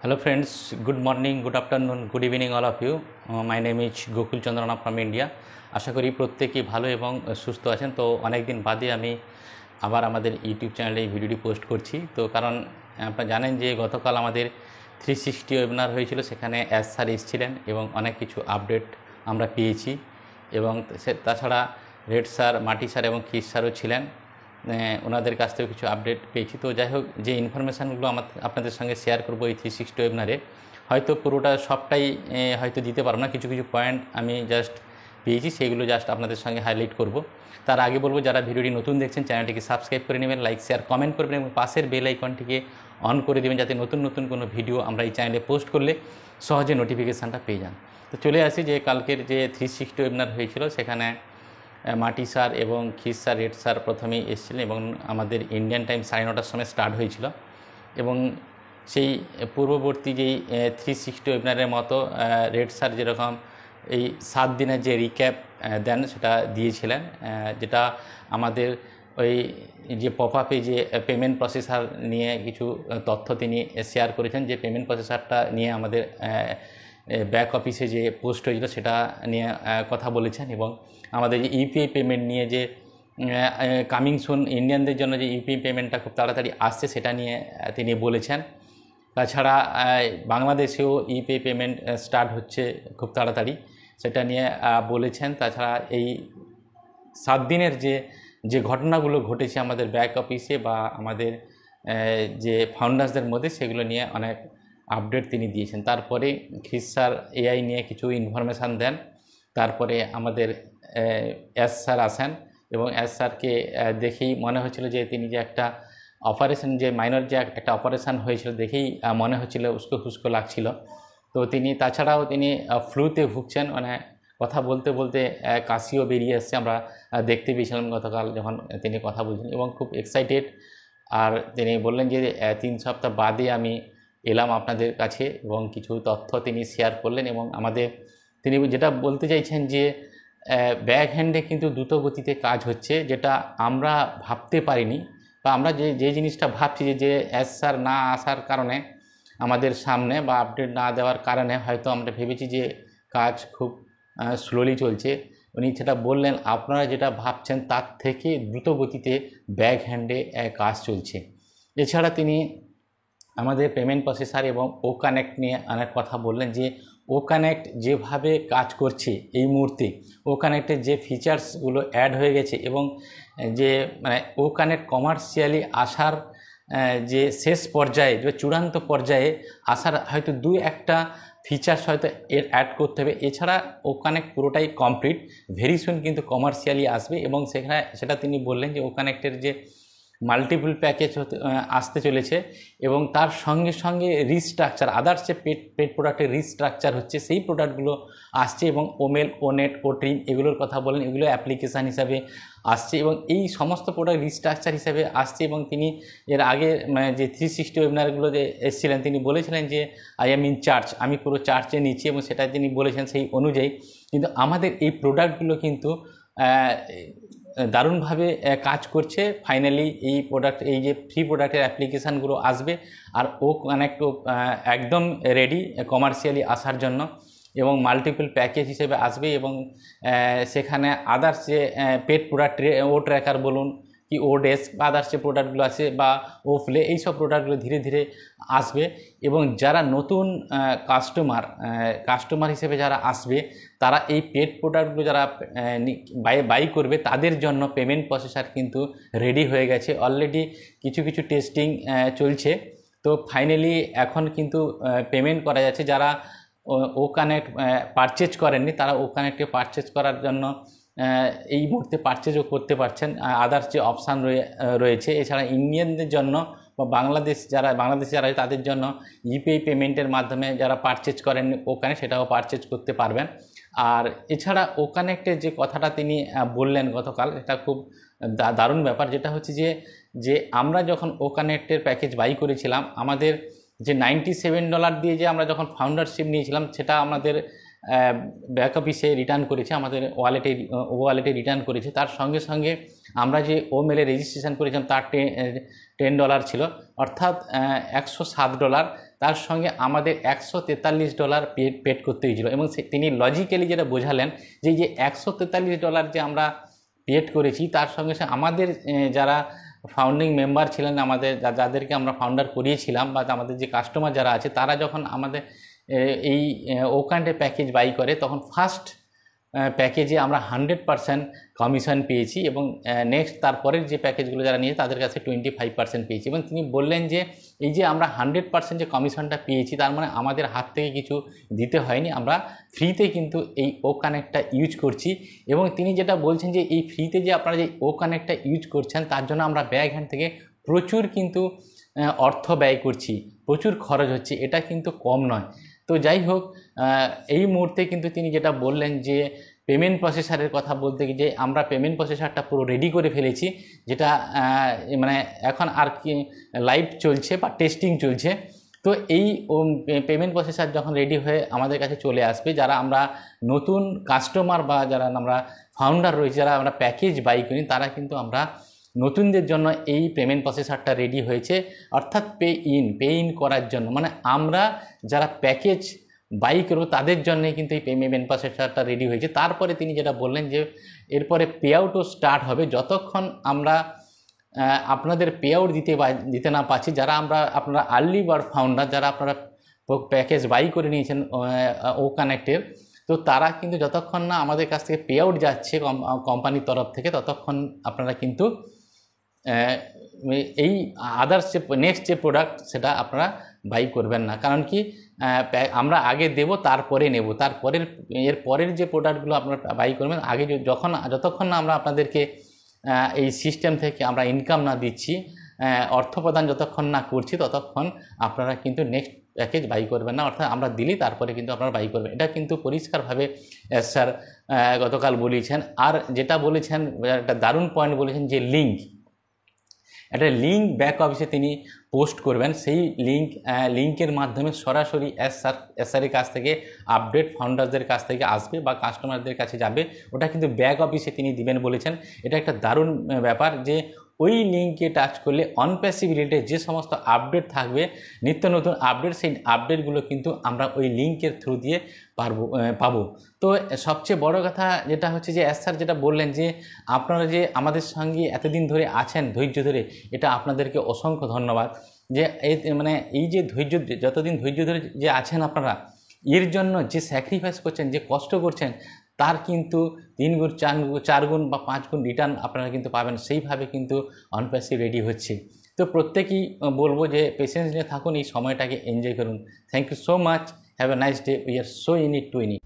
Hello friends, good morning, good afternoon, good evening all of you. My name is Gokul Chandrana from India. আশা করি প্রত্যেকেই ভালো এবং সুস্থ আছেন। তো অনেক দিন বাদে আমি আবার আমাদের ইউটিউব চ্যানেলে এই ভিডিওটি পোস্ট করছি। তো কারণ আপনারা জানেন যে গতকাল আমাদের 360 ওয়েবিনার হয়েছিল, সেখানে এস স্যার এসেছিলেন এবং অনেক কিছু আপডেট আমরা পেয়েছি। এবং তাছাড়া রেড স্যার, মাটি স্যার এবং কিস স্যারও ছিলেন, ওনাদের কাছ থেকে কিছু আপডেট পেয়েছি। তো যাই হোক, যে ইনফরমেশানগুলো আপনাদের সঙ্গে শেয়ার করবো এই 360 ওয়েবিনারে, হয়তো পুরোটা সবটাই হয়তো দিতে পারবো না, কিছু কিছু পয়েন্ট আমি জাস্ট পেয়েছি, সেগুলো জাস্ট আপনাদের সঙ্গে হাইলাইট করব। তার আগে বলবো, যারা ভিডিওটি নতুন দেখছেন চ্যানেলটিকে সাবস্ক্রাইব করে নেবেন, লাইক শেয়ার কমেন্ট করবেন এবং পাশের বেল আইকনটিকে অন করে দেবেন, যাতে নতুন নতুন কোনো ভিডিও আমরা এই চ্যানেলে পোস্ট করলে সহজে নোটিফিকেশানটা পেয়ে যান। তো চলে আসি যে কালকের যে 360 ওয়েবিনার হয়েছিল, সেখানে মাটি স্যার এবং খিস স্যার, রেড স্যার প্রথমেই এসেছিলেন এবং আমাদের ইন্ডিয়ান টাইম 9:30টার সময় স্টার্ট হয়েছিল। এবং সেই পূর্ববর্তী যেই 360 ওয়েবিনারের মতো রেড স্যার যেরকম এই 7 দিনের যে রিক্যাপ দেন সেটা দিয়েছিলেন, যেটা আমাদের ওই যে পপ আপে যে পেমেন্ট প্রসেসার নিয়ে কিছু তথ্য তিনি শেয়ার করেছেন, যে পেমেন্ট প্রসেসারটা নিয়ে আমাদের ব্যাক অফিসে যে পোস্ট হয়েছিল সেটা নিয়ে কথা বলেছেন। এবং আমাদের যে ইউপিআই পেমেন্ট নিয়ে যে কামিং সুন ইন্ডিয়ানদের জন্য যে ইউপিআই পেমেন্টটা খুব তাড়াতাড়ি আসছে সেটা নিয়ে তিনি বলেছেন। তাছাড়া বাংলাদেশেও ইউপিআই পেমেন্ট স্টার্ট হচ্ছে খুব তাড়াতাড়ি, সেটা নিয়ে বলেছেন। তাছাড়া এই 7 দিনের যে ঘটনাগুলো ঘটেছে আমাদের ব্যাক অফিসে বা আমাদের যে ফাউন্ডার্সদের মধ্যে, সেগুলো নিয়ে অনেক আপডেট তিনি দিয়েছেন। তারপরে খিস স্যার এআই নিয়ে কিছু ইনফরমেশান দেন। তারপরে আমাদের এস স্যার আসেন এবং এস স্যারকে দেখেই মনে হচ্ছিল যে তিনি যে একটা অপারেশন, যে মাইনর যে একটা অপারেশান হয়েছিল, দেখেই মনে হচ্ছিল উস্কো খুস্কো লাগছিল। তো তিনি তাছাড়াও তিনি ফ্লুতে ভুগছেন, মানে কথা বলতে বলতে কাশিও বেরিয়ে এসছে, আমরা দেখতে পেয়েছিলাম গতকাল যখন তিনি কথা বলছেন, এবং খুব এক্সাইটেড। আর তিনি বললেন যে 3 সপ্তাহ বাদে আমি এলাম আপনাদের কাছে, এবং কিছু তথ্য তিনি শেয়ার করলেন। এবং তিনি যেটা বলতে চাইছেন যে ব্যাক হ্যান্ডে কিন্তু দ্রুত গতিতে কাজ হচ্ছে, যেটা আমরা ভাবতে পারিনি, বা আমরা যে জিনিসটা ভাবছি যে এস স্যার না আসার কারণে আমাদের সামনে বা আপডেট না দেওয়ার কারণে হয়তো আমরা ভেবেছি যে কাজ খুব স্লোলি চলছে। উনি সেটা বললেন, আপনারা যেটা ভাবছেন তার থেকে দ্রুত গতিতে ব্যাক হ্যান্ডে কাজ চলছে। এছাড়া তিনি আমাদের পেমেন্ট প্রসেসার এবং ও কানেক্ট নিয়ে অনেক কথা বললেন, যে ও কানেক্ট যেভাবে কাজ করছে এই মুহূর্তে, ও কানেক্টের যে ফিচার্সগুলো অ্যাড হয়ে গেছে, এবং যে মানে ও কানেক্ট কমার্শিয়ালি আসার যে শেষ পর্যায়ে, যে চূড়ান্ত পর্যায়ে আসার হয়তো 2-1টা ফিচার্স হয়তো এর অ্যাড করতে হবে। এছাড়া ও কানেক্ট পুরোটাই কমপ্লিট, ভেরি সুন কিন্তু কমার্শিয়ালি আসবে। এবং সেটা তিনি বললেন যে ও কানেক্টের যে মাল্টিপল প্যাকেজ আসতে চলেছে, এবং তার সঙ্গে সঙ্গে রিস্ট্রাকচার, আদার্স যে পেড প্রোডাক্টের রিস্ট্রাকচার হচ্ছে, সেই প্রোডাক্টগুলো আসছে। এবং ওমেল, ওনেট, ওট্রিম এগুলোর কথা বলেন, এগুলো অ্যাপ্লিকেশান হিসাবে আসছে এবং এই সমস্ত প্রোডাক্ট রিস্ট্রাকচার হিসাবে আসছে। এবং তিনি এর আগে যে 360 ওয়েবিনারগুলো যে এসেছিলেন, তিনি বলেছিলেন যে আই এম ইন চার্জ, আমি পুরো চার্জে নিচ্ছি, এবং সেটা তিনি বলেছেন সেই অনুযায়ী। কিন্তু আমাদের এই প্রোডাক্টগুলো কিন্তু দারুণভাবে কাজ করছে। ফাইনালি এই যে ফ্রি প্রোডাক্টের অ্যাপ্লিকেশানগুলো আসবে, আর ও কানেক্ট একদম রেডি কমার্শিয়ালি আসার জন্য, এবং মাল্টিপল প্যাকেজ হিসেবে আসবে। এবং সেখানে আদার্স যে পেড প্রোডাক্ট, ও ট্র্যাকার বলুন কি ও ডেস্ক বা আদার্স যে প্রোডাক্টগুলো আছে বা ও ফ্লে, এইসব প্রোডাক্টগুলো ধীরে ধীরে আসবে। এবং যারা নতুন কাস্টমার হিসেবে যারা আসবে, তারা এই পেড প্রোডাক্টগুলো যারা বাই করবে, তাদের জন্য পেমেন্ট প্রসেসার কিন্তু রেডি হয়ে গেছে অলরেডি, কিছু কিছু টেস্টিং চলছে। তো ফাইনালি এখন কিন্তু পেমেন্ট করা যাচ্ছে। যারা ও কানেক্ট পারচেজ করেননি, তারা ও কানেক্টে পারচেজ করার জন্য এই মুহূর্তে পারচেজও করতে পারছেন, আদার্স যে অপশান রয়েছে। এছাড়া ইন্ডিয়ানদের জন্য বা বাংলাদেশে যারা তাদের জন্য ইউপিআই পেমেন্টের মাধ্যমে যারা পারচেজ করেন ও কানেক্ট, সেটাও পারচেজ করতে পারবেন। আর এছাড়া ও কানেক্টের যে কথাটা তিনি বললেন গতকাল, এটা খুব দারুণ ব্যাপার, যেটা হচ্ছে যে আমরা যখন ও কানেক্টের প্যাকেজ বাই করেছিলাম, আমাদের যে $97 দিয়ে যে আমরা যখন ফাউন্ডারশিপ নিয়েছিলাম, সেটা আমাদের ব্যাক অফিসে রিটার্ন করেছে, আমাদের ওয়ালেটে রিটার্ন করেছে। তার সঙ্গে সঙ্গে আমরা যে ও মেলে রেজিস্ট্রেশন করেছিলাম তার $10 ছিল, অর্থাৎ $107। তার সঙ্গে আমাদের $143 পেড করতে হয়েছিল। এবং তিনি লজিক্যালি যেটা বোঝালেন যে $143 যে আমরা পেড করেছি, তার সঙ্গে সঙ্গে আমাদের যারা ফাউন্ডিং মেম্বার ছিলেন, আমাদের যাদেরকে আমরা ফাউন্ডার করিয়েছিলাম বা আমাদের যে কাস্টমার যারা আছে, তারা যখন আমাদের এই ওকান্টে প্যাকেজ বাই করে তখন ফার্স্ট প্যাকেজে আমরা 100% কমিশন পেয়েছি এবং নেক্সট তারপরের যে প্যাকেজগুলো যারা নিয়েছে তাদের কাছে 25% পেয়েছি। এবং তিনি বললেন যে এই যে আমরা 100% যে কমিশনটা পেয়েছি তার মানে আমাদের হাত থেকে কিছু দিতে হয়নি, আমরা ফ্রিতে কিন্তু এই ও কানেক্টটা ইউজ করছি। এবং তিনি যেটা বলছেন যে এই ফ্রিতে যে আপনারা যে ও কানেক্টটা ইউজ করছেন তার জন্য আমরা ব্যাক হ্যান্ড থেকে প্রচুর কিন্তু অর্থ ব্যয় করছি, প্রচুর খরচ হচ্ছে, এটা কিন্তু কম নয়। তো যাই হোক, এই মুহূর্তে কিন্তু তিনি যেটা বললেন যে পেমেন্ট প্রসেসারের কথা বলতে যে আমরা পেমেন্ট প্রসেসারটা পুরো রেডি করে ফেলেছি, যেটা মানে এখন আর কি লাইভ চলছে বা টেস্টিং চলছে। তো এই পেমেন্ট প্রসেসার যখন রেডি হয়ে আমাদের কাছে চলে আসবে, যারা আমরা নতুন কাস্টমার বা যারা আমরা ফাউন্ডার রয়েছে, যারা আমরা প্যাকেজ বাই করি, তারা কিন্তু আমরা নতুনদের জন্য এই পেমেন্ট প্রসেসারটা রেডি হয়েছে, অর্থাৎ পে ইন করার জন্য, মানে আমরা যারা প্যাকেজ বাই করবো তাদের জন্যই কিন্তু এই পেমেন্ট প্রসেসারটা রেডি হয়েছে। তারপরে তিনি যেটা বললেন যে এরপরে পে আউটও স্টার্ট হবে, যতক্ষণ আমরা আপনাদের পে আউট দিতে না পাচ্ছি, যারা আপনারা আর্লি বার্ড ফাউন্ডার, যারা আপনারা প্যাকেজ বাই করে নিয়েছেন ও কানেক্টের, তো তারা কিন্তু যতক্ষণ না আমাদের কাছ থেকে পে আউট যাচ্ছে কোম্পানির তরফ থেকে, ততক্ষণ আপনারা কিন্তু এই আদার্স যে নেক্সট যে প্রোডাক্ট সেটা আপনারা বাই করবেন না। কারণ কি আমরা আগে দেব তারপরে নেব, এর পরের যে প্রোডাক্টগুলো আপনারা বাই করবেন, আগে যতক্ষণ না আমরা আপনাদেরকে এই সিস্টেম থেকে আমরা ইনকাম না দিচ্ছি, অর্থ প্রদান যতক্ষণ না করছি, ততক্ষণ আপনারা কিন্তু নেক্সট প্যাকেজ বাই করবেন না, অর্থাৎ আমরা দিলি তারপরে কিন্তু আপনারা বাই করবেন। এটা কিন্তু পরিষ্কারভাবে স্যার গতকাল বলেছেন। আর যেটা বলেছেন, একটা দারুণ পয়েন্ট বলেছেন যে একটা লিঙ্ক ব্যাক অফিসে তিনি পোস্ট করবেন, সেই লিঙ্কের মাধ্যমে সরাসরি এসআরের কাছ থেকে আপডেট ফাউন্ডারদের কাছ থেকে আসবে বা কাস্টমারদের কাছে যাবে, ওটা কিন্তু ব্যাক অফিসে তিনি দিবেন বলেছেন। এটা একটা দারুণ ব্যাপার যে ওই লিঙ্কে টাচ করলে অনপ্যাসিবিলিটি যে সমস্ত আপডেট থাকবে, নিত্য নতুন আপডেট, সেই আপডেটগুলো কিন্তু আমরা ওই লিঙ্কের থ্রু দিয়ে পাবো। তো সবচেয়ে বড় কথা যেটা হচ্ছে যে স্যার যেটা বললেন যে আপনারা যে আমাদের সঙ্গে এতদিন ধরে আছেন ধৈর্য ধরে, এটা আপনাদেরকে অসংখ্য ধন্যবাদ। যে এই যে যতদিন ধৈর্য ধরে যে আছেন আপনারা, এর জন্য যে স্যাক্রিফাইস করছেন, যে কষ্ট করছেন, তার কিন্তু 3 গুণ 4 গুণ বা 5 গুণ রিটার্ন আপনারা কিন্তু পাবেন। সেইভাবে কিন্তু অনপ্যাসিভ রেডি হচ্ছে। তো প্রত্যেকেই বলবো যে পেশেন্স নিয়ে থাকুন, এই সময়টাকে এনজয় করুন। Thank you so much, have a nice day, we are so in it to in it.